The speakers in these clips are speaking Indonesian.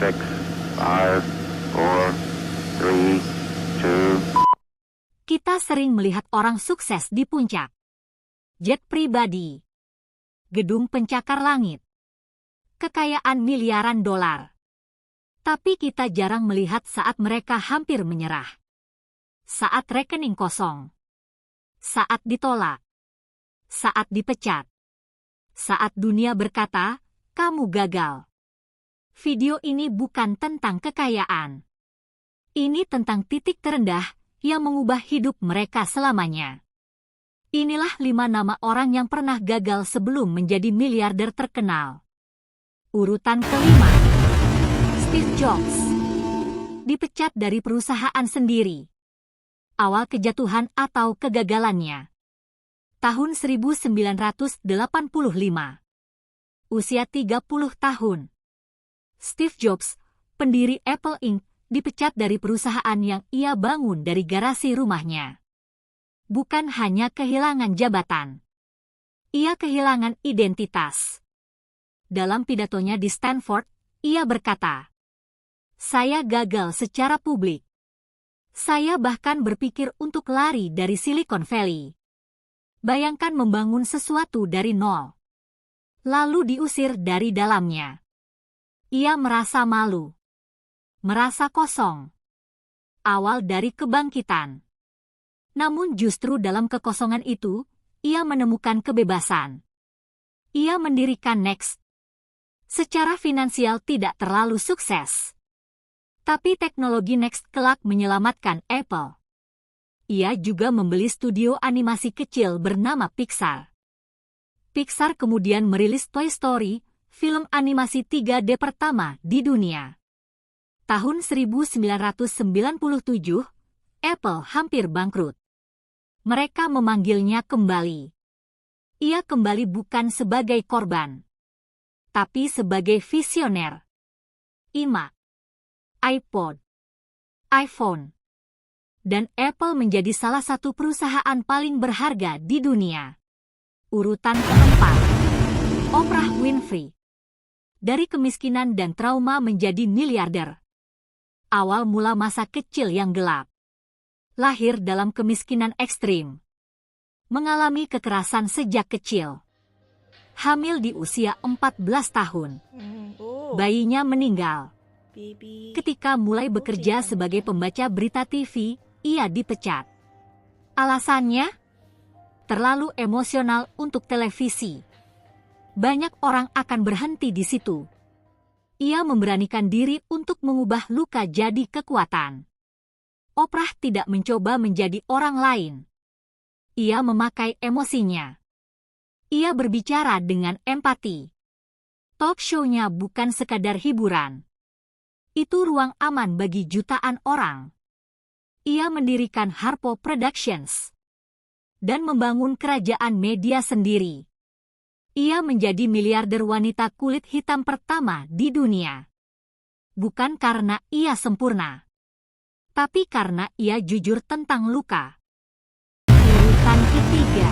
6, 5, 4, 3, 2. Kita sering melihat orang sukses di puncak. Jet pribadi, gedung pencakar langit, kekayaan miliaran dolar. Tapi kita jarang melihat saat mereka hampir menyerah. Saat rekening kosong. Saat ditolak. Saat dipecat. Saat dunia berkata, kamu gagal. Video ini bukan tentang kekayaan. Ini tentang titik terendah yang mengubah hidup mereka selamanya. Inilah 5 nama orang yang pernah gagal sebelum menjadi miliarder terkenal. Urutan kelima. Steve Jobs. Dipecat dari perusahaan sendiri. Awal kejatuhan atau kegagalannya. Tahun 1985. Usia 30 tahun. Steve Jobs, pendiri Apple Inc., dipecat dari perusahaan yang ia bangun dari garasi rumahnya. Bukan hanya kehilangan jabatan. Ia kehilangan identitas. Dalam pidatonya di Stanford, ia berkata, "Saya gagal secara publik. Saya bahkan berpikir untuk lari dari Silicon Valley. Bayangkan membangun sesuatu dari nol. Lalu diusir dari dalamnya." Ia merasa malu. Merasa kosong. Awal dari kebangkitan. Namun justru dalam kekosongan itu, ia menemukan kebebasan. Ia mendirikan Next. Secara finansial tidak terlalu sukses. Tapi teknologi Next kelak menyelamatkan Apple. Ia juga membeli studio animasi kecil bernama Pixar. Pixar kemudian merilis Toy Story, film animasi 3D pertama di dunia. Tahun 1997, Apple hampir bangkrut. Mereka memanggilnya kembali. Ia kembali bukan sebagai korban, tapi sebagai visioner. iMac, iPod, iPhone, dan Apple menjadi salah satu perusahaan paling berharga di dunia. Urutan keempat. Oprah Winfrey. Dari kemiskinan dan trauma menjadi miliarder. Awal mula masa kecil yang gelap. Lahir dalam kemiskinan ekstrim. Mengalami kekerasan sejak kecil. Hamil di usia 14 tahun. Bayinya meninggal. Ketika mulai bekerja sebagai pembaca berita TV, ia dipecat. Alasannya? Terlalu emosional untuk televisi. Banyak orang akan berhenti di situ. Ia memberanikan diri untuk mengubah luka jadi kekuatan. Oprah tidak mencoba menjadi orang lain. Ia memakai emosinya. Ia berbicara dengan empati. Talk show-nya bukan sekadar hiburan. Itu ruang aman bagi jutaan orang. Ia mendirikan Harpo Productions dan membangun kerajaan media sendiri. Ia menjadi miliarder wanita kulit hitam pertama di dunia. Bukan karena ia sempurna, tapi karena ia jujur tentang luka. Urutan ketiga.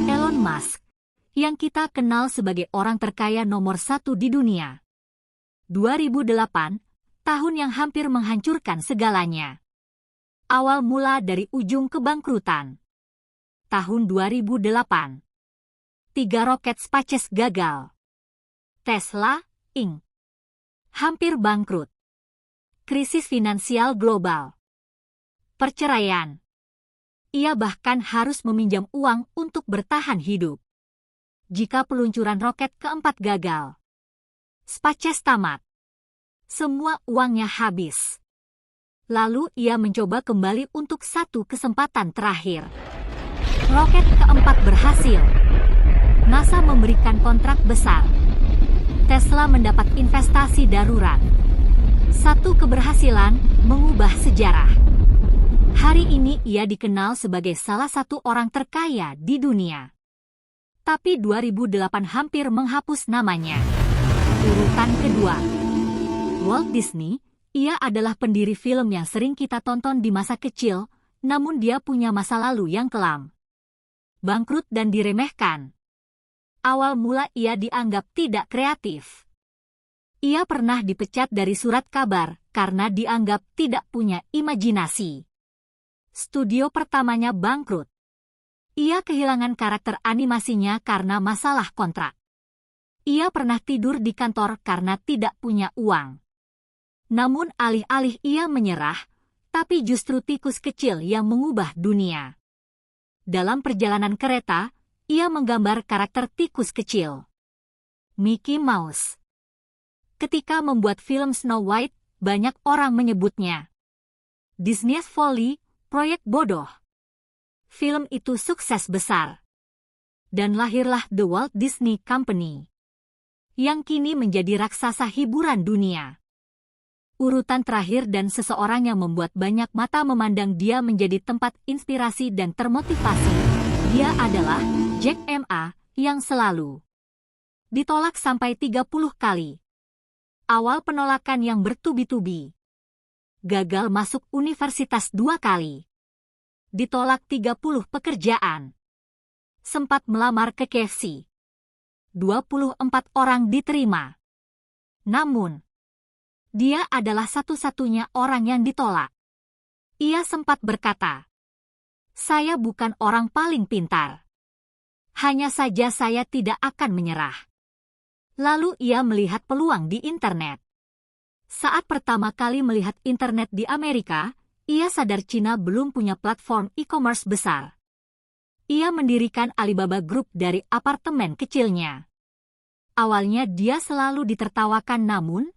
Elon Musk, yang kita kenal sebagai orang terkaya nomor 1 di dunia. 2008, tahun yang hampir menghancurkan segalanya. Awal mula dari ujung kebangkrutan. Tahun 2008. 3 roket SpaceX gagal. Tesla, Inc. hampir bangkrut. Krisis finansial global. Perceraian. Ia bahkan harus meminjam uang untuk bertahan hidup. Jika peluncuran roket keempat gagal. SpaceX tamat. Semua uangnya habis. Lalu ia mencoba kembali untuk satu kesempatan terakhir. Roket keempat berhasil. NASA memberikan kontrak besar. Tesla mendapat investasi darurat. Satu keberhasilan mengubah sejarah. Hari ini ia dikenal sebagai salah satu orang terkaya di dunia. Tapi 2008 hampir menghapus namanya. Urutan kedua. Walt Disney, ia adalah pendiri film yang sering kita tonton di masa kecil, namun dia punya masa lalu yang kelam. Bangkrut dan diremehkan. Awal mula ia dianggap tidak kreatif. Ia pernah dipecat dari surat kabar karena dianggap tidak punya imajinasi. Studio pertamanya bangkrut. Ia kehilangan karakter animasinya karena masalah kontrak. Ia pernah tidur di kantor karena tidak punya uang. Namun alih-alih ia menyerah, tapi justru tikus kecil yang mengubah dunia. Dalam perjalanan kereta, ia menggambar karakter tikus kecil, Mickey Mouse. Ketika membuat film Snow White, banyak orang menyebutnya Disney's Folly, proyek bodoh. Film itu sukses besar. Dan lahirlah The Walt Disney Company, yang kini menjadi raksasa hiburan dunia. Urutan terakhir dan seseorang yang membuat banyak mata memandang dia menjadi tempat inspirasi dan termotivasi. Dia adalah Jack Ma, yang selalu ditolak sampai 30 kali. Awal penolakan yang bertubi-tubi. Gagal masuk universitas 2 kali. Ditolak 30 pekerjaan. Sempat melamar ke KFC. 24 orang diterima. Namun, dia adalah satu-satunya orang yang ditolak. Ia sempat berkata, "Saya bukan orang paling pintar. Hanya saja saya tidak akan menyerah." Lalu ia melihat peluang di internet. Saat pertama kali melihat internet di Amerika, ia sadar Cina belum punya platform e-commerce besar. Ia mendirikan Alibaba Group dari apartemen kecilnya. Awalnya dia selalu ditertawakan, namun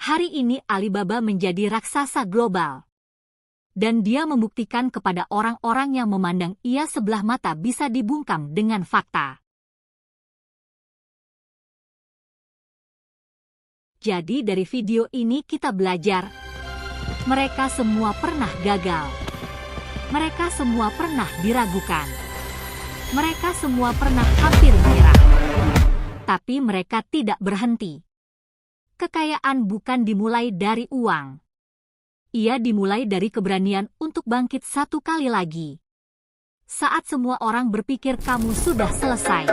hari ini Alibaba menjadi raksasa global. Dan dia membuktikan kepada orang-orang yang memandang ia sebelah mata bisa dibungkam dengan fakta. Jadi dari video ini kita belajar, mereka semua pernah gagal. Mereka semua pernah diragukan. Mereka semua pernah hampir menyerah. Tapi mereka tidak berhenti. Kekayaan bukan dimulai dari uang. Ia dimulai dari keberanian untuk bangkit satu kali lagi. Saat semua orang berpikir kamu sudah selesai,